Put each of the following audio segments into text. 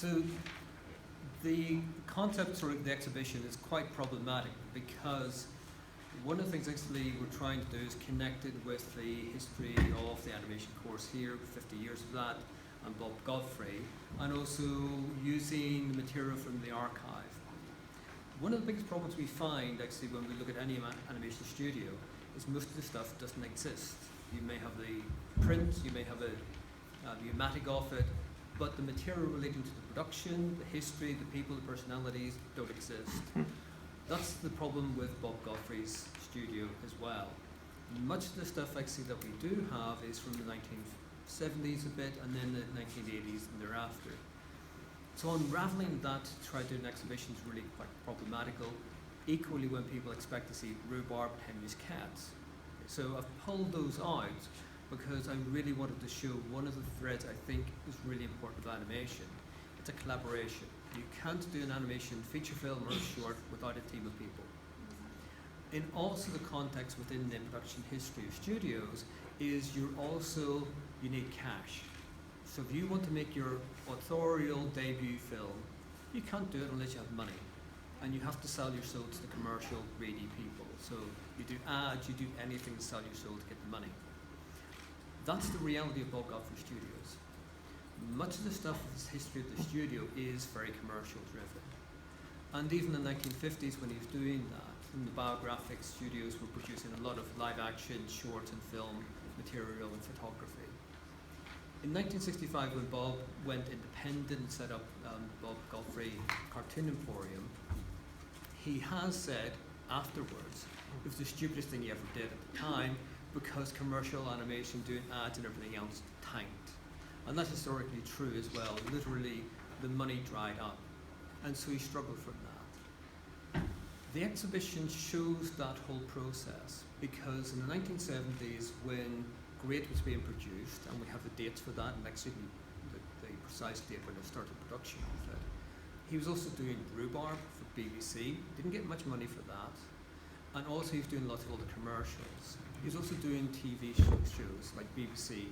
So the concept or the exhibition is quite problematic because one of the things actually we're trying to do is connect it with the history of the animation course here, 50 years of that, and Bob Godfrey, and also using the material from the archive. One of the biggest problems we find actually when we look at any animation studio is most of the stuff doesn't exist. You may have the print, you may have a pneumatic of it, but the material relating to the production, the history, the people, the personalities don't exist. That's the problem with Bob Godfrey's studio as well. Much of the stuff actually that we do have is from the 1970s a bit, and then the 1980s and thereafter. So unraveling that to try to do an exhibition is really quite problematical, equally when people expect to see rhubarb and Henry's cats. So I've pulled those out because I really wanted to show one of the threads I think is really important with animation. It's a collaboration. You can't do an animation feature film or a short without a team of people. In also the context within the production history of studios is you need cash. So if you want to make your authorial debut film, you can't do it unless you have money. And you have to sell your soul to the commercial greedy people. So you do ads, you do anything to sell your soul to get the money. That's the reality of Bob Godfrey Studios. Much of the stuff of the history of the studio is very commercial driven. And even in the 1950s when he was doing that, in the biographic studios were producing a lot of live action, short and film material and photography. In 1965 when Bob went independent and set up Bob Godfrey Cartoon Emporium, he has said afterwards it was the stupidest thing he ever did at the time because commercial animation, doing ads and everything else tanked. And that's historically true as well. Literally, the money dried up. And so he struggled from that. The exhibition shows that whole process because in the 1970s, when Great was being produced, and we have the dates for that, and actually the precise date when it started production of it, he was also doing rhubarb for BBC. Didn't get much money for that. And also he was doing lots of other commercials. He was also doing TV shows like BBC,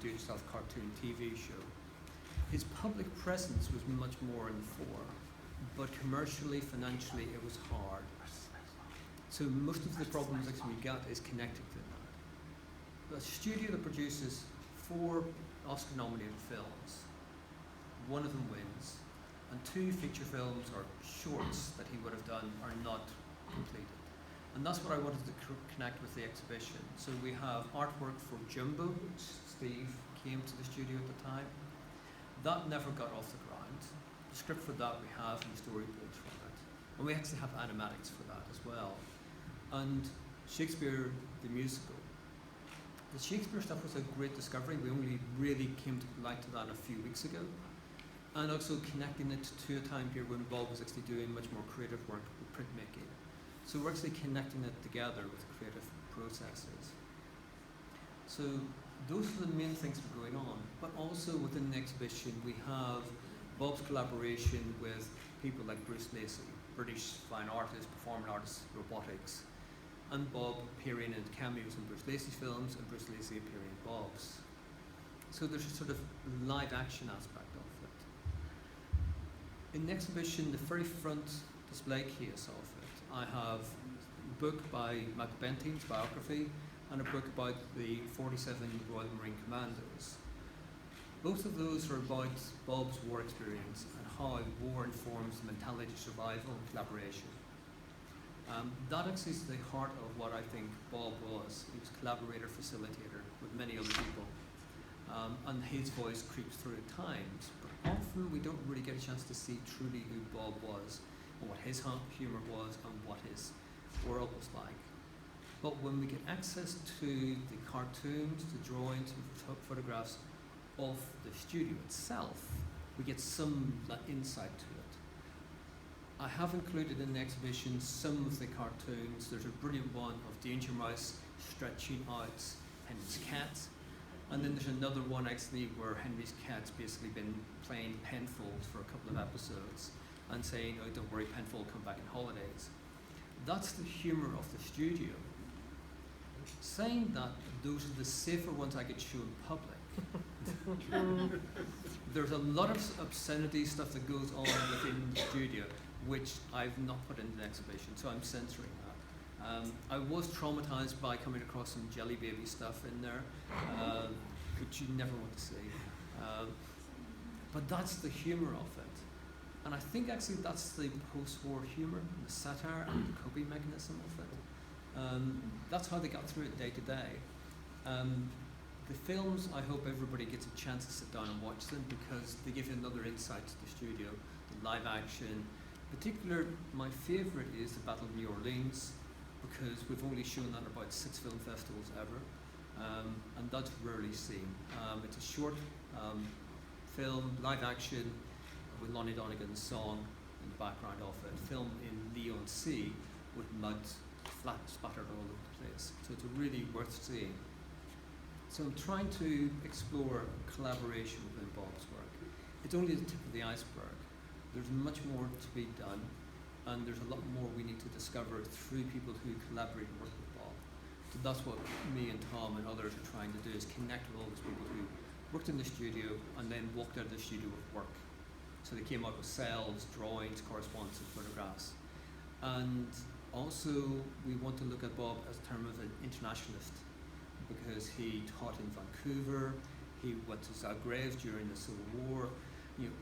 do it yourself cartoon TV show. His public presence was much more in the fore, but commercially, financially, it was hard. So most of the problems that we got is connected to that. A studio that produces 4 Oscar-nominated films, one of them wins, and 2 feature films or shorts that he would have done are not completed. And that's what I wanted to connect with the exhibition. So we have artwork for Jumbo, which Steve came to the studio at the time. That never got off the ground. The script for that we have and the storyboards from it. And we actually have animatics for that as well. And Shakespeare, the musical. The Shakespeare stuff was a great discovery. We only really came to light to that a few weeks ago. And also connecting it to a time period when Bob was actually doing much more creative work with printmaking. So we're actually connecting it together with creative processes. So those are the main things that are going on. But also within the exhibition, we have Bob's collaboration with people like Bruce Lacey, British fine artist, performing artist, robotics, and Bob appearing in cameos in Bruce Lacey's films and Bruce Lacey appearing in Bob's. So there's a sort of live action aspect of it. In the exhibition, the very front display case of it, I have a book by Michael Bentine's biography and a book about the 47 Royal Marine Commandos. Both of those are about Bob's war experience and how war informs the mentality of survival and collaboration. That actually is the heart of what I think Bob was. He was collaborator, facilitator with many other people. And his voice creeps through at times, but often we don't really get a chance to see truly who Bob was and what his humor was and what his world was like. But when we get access to the cartoons, the drawings, and photographs of the studio itself, we get some insight to it. I have included in the exhibition some of the cartoons. There's a brilliant one of Danger Mouse stretching out Henry's cat. And then there's another one actually where Henry's cat's basically been playing Penfold for a couple of episodes and saying, oh, don't worry, Penfold will come back in holidays. That's the humor of the studio. Saying that those are the safer ones I could show in public, There's a lot of obscenity stuff that goes on within the studio, which I've not put into the exhibition, so I'm censoring that. I was traumatized by coming across some jelly baby stuff in there, which you never want to see. But that's the humor of it. And I think actually that's the post-war humor, the satire and the coping mechanism of it. That's how they got through it day to day. The films, I hope everybody gets a chance to sit down and watch them because they give you another insight to the studio, the live action. In particular, my favourite is the Battle of New Orleans because we've only shown that at about 6 film festivals ever, and that's rarely seen. It's a short film, live action, with Lonnie Donegan's song in the background of it, filmed in Leon Sea with mud flat spattered all over the place. So it's really worth seeing. So I'm trying to explore collaboration within Bob's work. It's only the tip of the iceberg. There's much more to be done, and there's a lot more we need to discover through people who collaborate and work with Bob. So that's what me and Tom and others are trying to do, is connect with all those people who worked in the studio and then walked out of the studio with work. So they came out with cells, drawings, correspondence, and photographs. And also, we want to look at Bob as a term of an internationalist, because he taught in Vancouver, he went to Zagreb during the Civil War. You know,